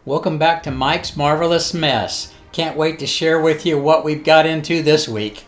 Welcome back to Mike's Marvelous Mess. Can't wait to share with you what we've got into this week.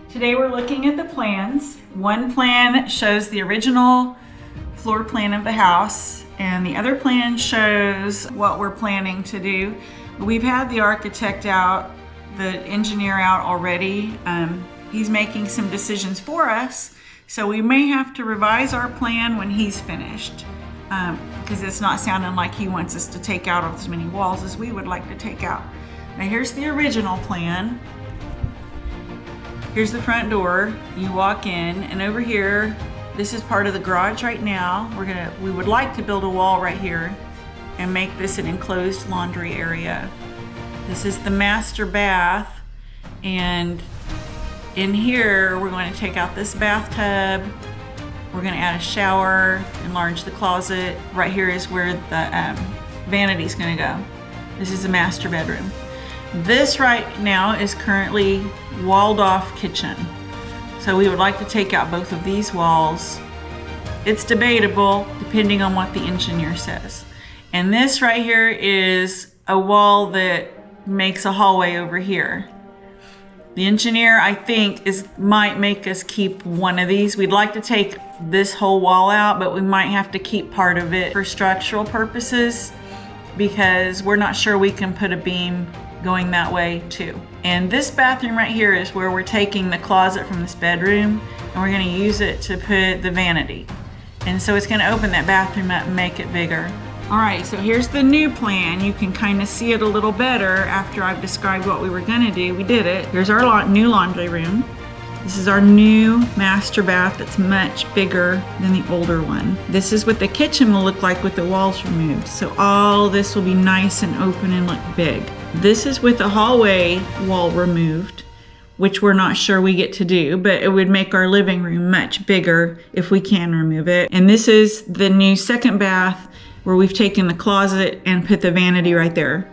Today we're looking at the plans. One plan shows the original floor plan of the house, and the other plan shows what we're planning to do. We've had the architect out, the engineer out already. He's making some decisions for us, so we may have to revise our plan when he's finished, because it's not sounding like he wants us to take out as many walls as we would like to take out. Now here's the original plan. Here's the front door. You walk in, and over here, this is part of the garage right now. We would like to build a wall right here and make this an enclosed laundry area. This is the master bath, and in here we're going to take out this bathtub. We're going to add a shower, enlarge the closet. Right here is where the vanity is going to go. This is the master bedroom. This right now is currently walled off kitchen. So we would like to take out both of these walls. It's debatable depending on what the engineer says. And this right here is a wall that makes a hallway over here. The engineer, I think, might make us keep one of these. We'd like to take this whole wall out, but we might have to keep part of it for structural purposes because we're not sure we can put a beam going that way too. And this bathroom right here is where we're taking the closet from this bedroom, and we're going to use it to put the vanity. And so it's going to open that bathroom up and make it bigger. All right, so here's the new plan. You can kind of see it a little better after I've described what we were going to do. We did it. Here's our new laundry room. This is our new master bath that's much bigger than the older one. This is what the kitchen will look like with the walls removed. So all this will be nice and open and look big. This is with the hallway wall removed, which we're not sure we get to do, but it would make our living room much bigger if we can remove it. And this is the new second bath where we've taken the closet and put the vanity right there.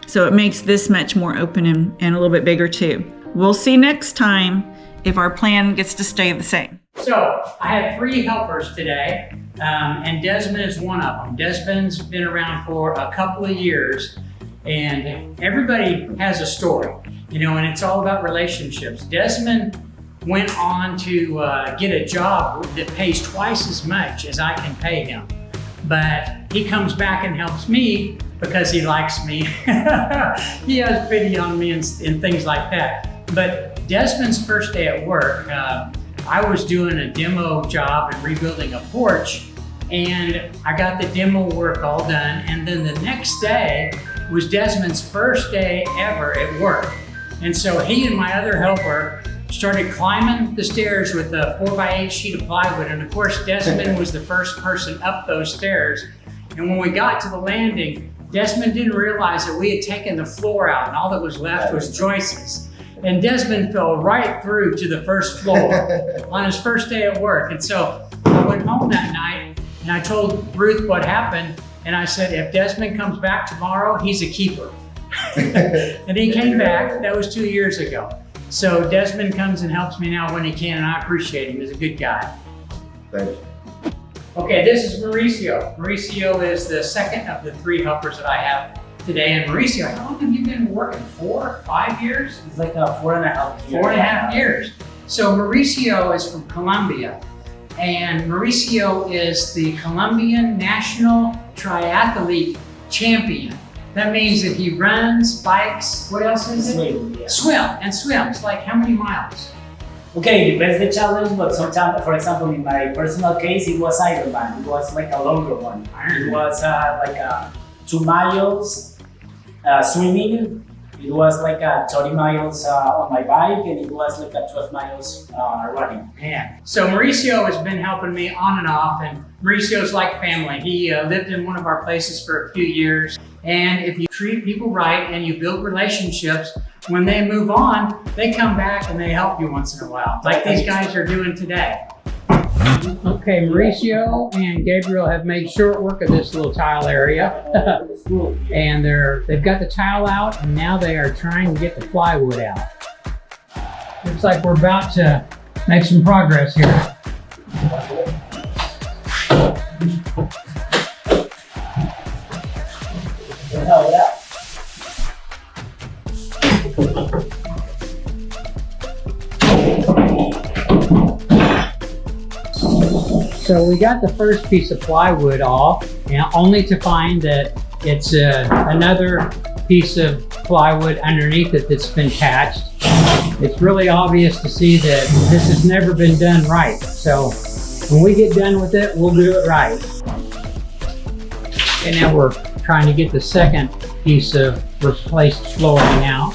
So it makes this much more open and a little bit bigger too. We'll see next time if our plan gets to stay the same. So I have 3 helpers today, and Desmond is one of them. Desmond's been around for a couple of years, and everybody has a story, and it's all about relationships. Desmond went on to get a job that pays twice as much as I can pay him. But he comes back and helps me because he likes me. He has pity on me and things like that. But Desmond's first day at work, I was doing a demo job and rebuilding a porch, and I got the demo work all done. And then the next day was Desmond's first day ever at work. And so he and my other helper started climbing the stairs with a 4x8 sheet of plywood. And of course, Desmond was the first person up those stairs. And when we got to the landing, Desmond didn't realize that we had taken the floor out and all that was left was joists. And Desmond fell right through to the first floor on his first day at work. And so I went home that night and I told Ruth what happened. And I said, if Desmond comes back tomorrow, he's a keeper. And he came back. That was 2 years ago. So Desmond comes and helps me now when he can, and I appreciate him. He's a good guy. Thank you. Okay, this is Mauricio. Mauricio is the second of the 3 helpers that I have today. And Mauricio, how long have you been working? 4, 5 years? It's like 4.5 years. 4.5 years. So Mauricio is from Colombia, and Mauricio is the Colombian National Triathlete Champion. That means that he runs, bikes, what else is it? Swim, yeah. Swim, and swims. Like how many miles? Okay, depends the challenge, but sometimes, for example, in my personal case, it was Ironman. It was like a longer one. It was like 2 miles swimming. It was like 30 miles on my bike, and it was like 12 miles running. Man. So Mauricio has been helping me on and off, and Mauricio's like family. He lived in one of our places for a few years. And if you treat people right and you build relationships, when they move on, they come back and they help you once in a while, like these guys are doing today. Okay, Mauricio and Gabriel have made short work of this little tile area. And they've got the tile out, and now they are trying to get the plywood out. Looks like we're about to make some progress here. ahora. So we got the first piece of plywood off, and only to find that it's another piece of plywood underneath it that's been patched. It's really obvious to see that this has never been done right. So when we get done with it, we'll do it right. And now we're trying to get the second piece of replaced flooring out.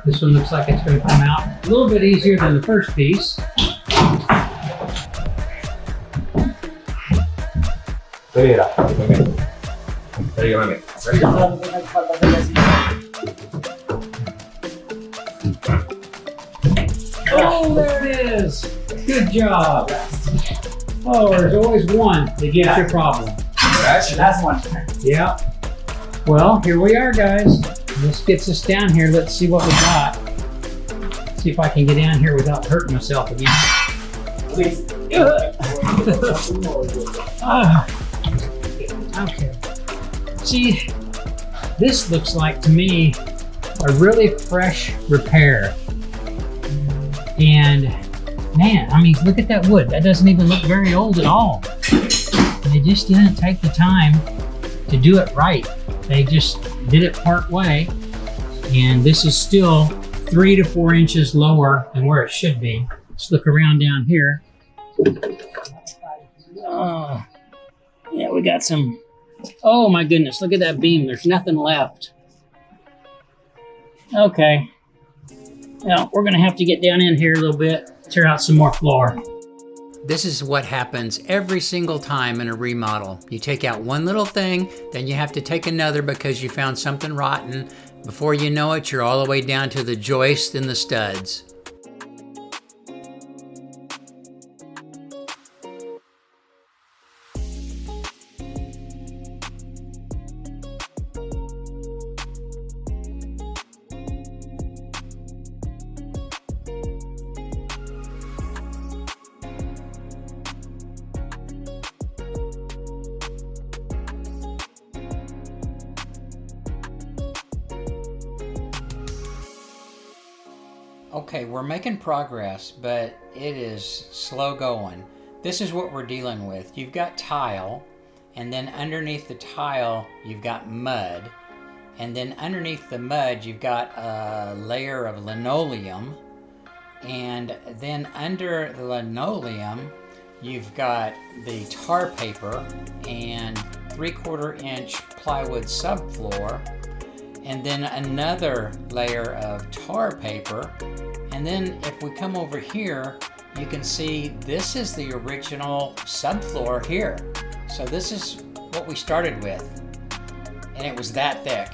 This one looks like it's going to come out a little bit easier than the first piece. Oh, there it is. Good job. Oh, there's always one that gets your problem. Last one. Yeah. Well, here we are, guys. This gets us down here. Let's see what we got. See if I can get down here without hurting myself again. Please. Okay. See, this looks like to me a really fresh repair. And man, I mean, look at that wood. That doesn't even look very old at all. They just didn't take the time to do it right. They just did it part way. And this is still 3 to 4 inches lower than where it should be. Let's look around down here. Oh, yeah, we got some. Oh my goodness, look at that beam. There's nothing left. Okay. Now, we're gonna have to get down in here a little bit, tear out some more floor. This is what happens every single time in a remodel. You take out one little thing, then you have to take another because you found something rotten. Before you know it, you're all the way down to the joist and the studs. Okay, we're making progress, but it is slow going. This is what we're dealing with. You've got tile, and then underneath the tile, you've got mud. And then underneath the mud, you've got a layer of linoleum. And then under the linoleum, you've got the tar paper and 3/4 inch plywood subfloor. And then another layer of tar paper. And then if we come over here, you can see this is the original subfloor here. So this is what we started with. And it was that thick.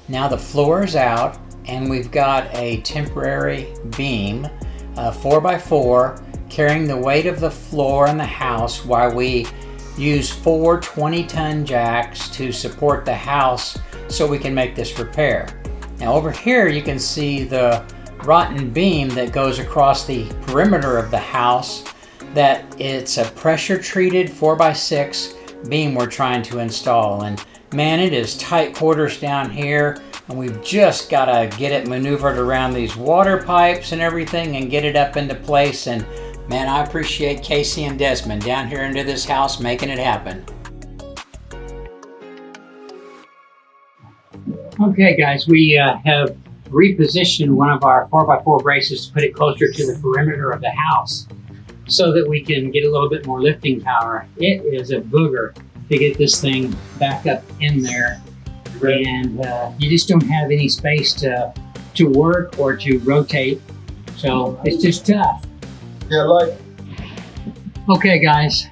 Now the floor is out and we've got a temporary beam, 4x4, carrying the weight of the floor in the house while we use 4 20-ton jacks to support the house so we can make this repair. Now over here you can see the rotten beam that goes across the perimeter of the house, that it's a pressure treated 4x6 beam we're trying to install. And man, it is tight quarters down here, and we've just got to get it maneuvered around these water pipes and everything and get it up into place. And man, I appreciate Casey and Desmond down here into this house making it happen. Okay guys, we have repositioned one of our 4x4 braces to put it closer to the perimeter of the house so that we can get a little bit more lifting power. It is a booger to get this thing back up in there, and you just don't have any space to work or to rotate, so it's just tough. Yeah, like. Okay guys,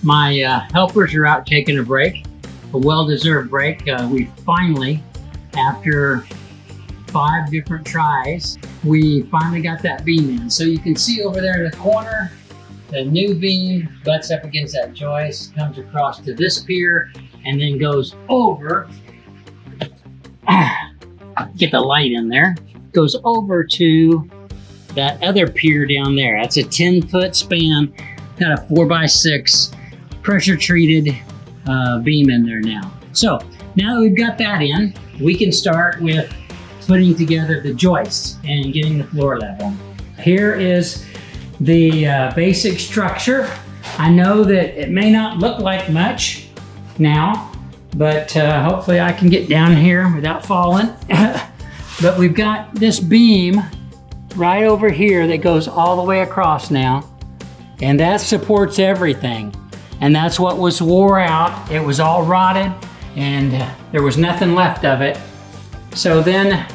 my helpers are out taking a break, a well-deserved break. We finally, after 5 different tries, we finally got that beam in. So you can see over there in the corner, the new beam butts up against that joist, comes across to this pier, and then goes over, get the light in there, goes over to that other pier down there. That's a 10-foot span got a 4x6 pressure treated beam in there now. So now that we've got that in, we can start with putting together the joists and getting the floor level. Here is the basic structure. I know that it may not look like much now, but hopefully I can get down here without falling. But we've got this beam right over here that goes all the way across now, and that supports everything. And that's what was wore out. It was all rotted and there was nothing left of it. So then,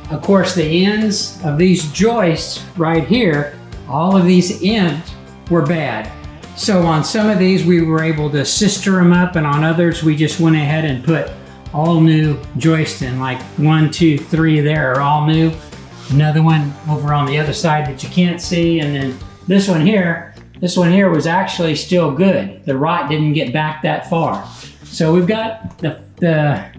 of course, the ends of these joists right here, all of these ends were bad. So on some of these we were able to sister them up, and on others we just went ahead and put all new joists in, like 1, 2, 3 there are all new. Another one over on the other side that you can't see, and then this one here was actually still good. The rot didn't get back that far. So we've got the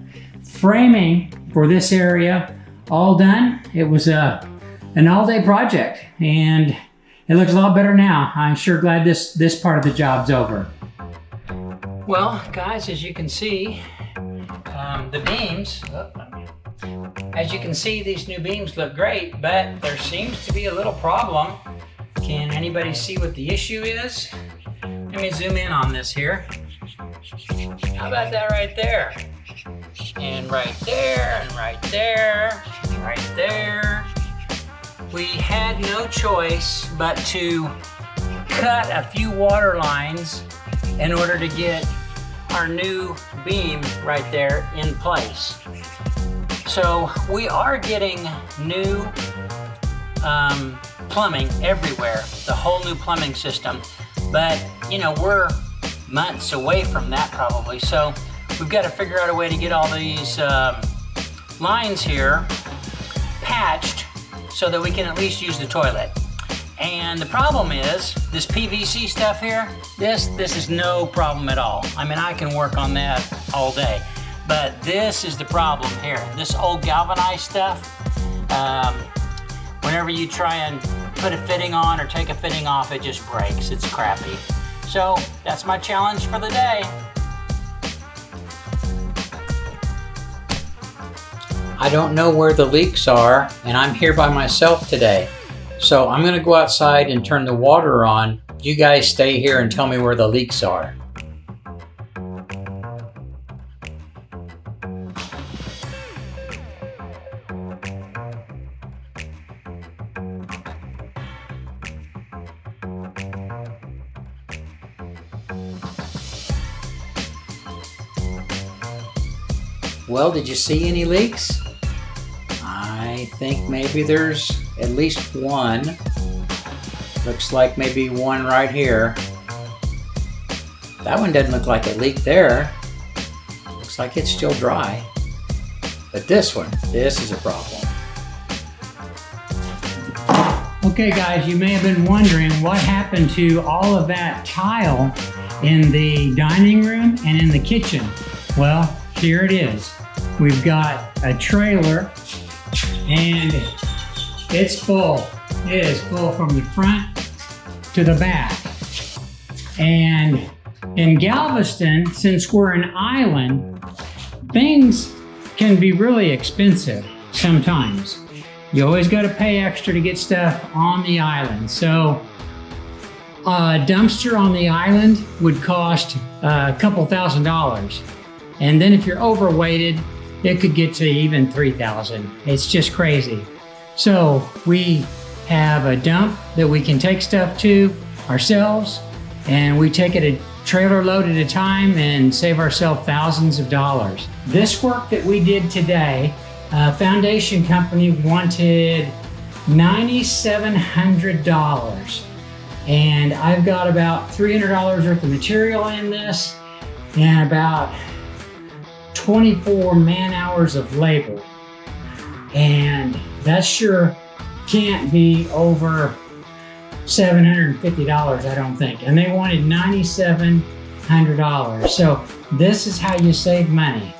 framing for this area all done. It was an all-day project, and it looks a lot better now. I'm sure glad this part of the job's over. Well, guys, as you can see, the beams, as you can see, these new beams look great, but there seems to be a little problem. Can anybody see what the issue is? Let me zoom in on this here. How about that right there? And right there, and right there, and right there. We had no choice but to cut a few water lines in order to get our new beam right there in place. So we are getting new plumbing everywhere, the whole new plumbing system, but you know, we're months away from that probably. So we've got to figure out a way to get all these lines here patched so that we can at least use the toilet. And the problem is this PVC stuff here, this is no problem at all. I mean, I can work on that all day, but this is the problem here. This old galvanized stuff, whenever you try and put a fitting on or take a fitting off, it just breaks. It's crappy. So that's my challenge for the day. I don't know where the leaks are, and I'm here by myself today. So I'm gonna go outside and turn the water on. You guys stay here and tell me where the leaks are. Well, did you see any leaks? I think maybe there's at least one. Looks like maybe one right here. That one doesn't look like it leaked there. Looks like it's still dry. But this one, this is a problem. Okay guys, you may have been wondering what happened to all of that tile in the dining room and in the kitchen. Well, here it is. We've got a trailer and it's full. It is full from the front to the back. And in Galveston, since we're an island, things can be really expensive sometimes. You always got to pay extra to get stuff on the island. So a dumpster on the island would cost a couple $1,000s. And then if you're overweighted, it could get to even $3,000. It's just crazy. So we have a dump that we can take stuff to ourselves, and we take it a trailer load at a time and save ourselves thousands of dollars. This work that we did today, foundation company wanted $9,700. And I've got about $300 worth of material in this and about 24 man-hours of labor. And that sure can't be over $750, I don't think. And they wanted $9,700. So this is how you save money.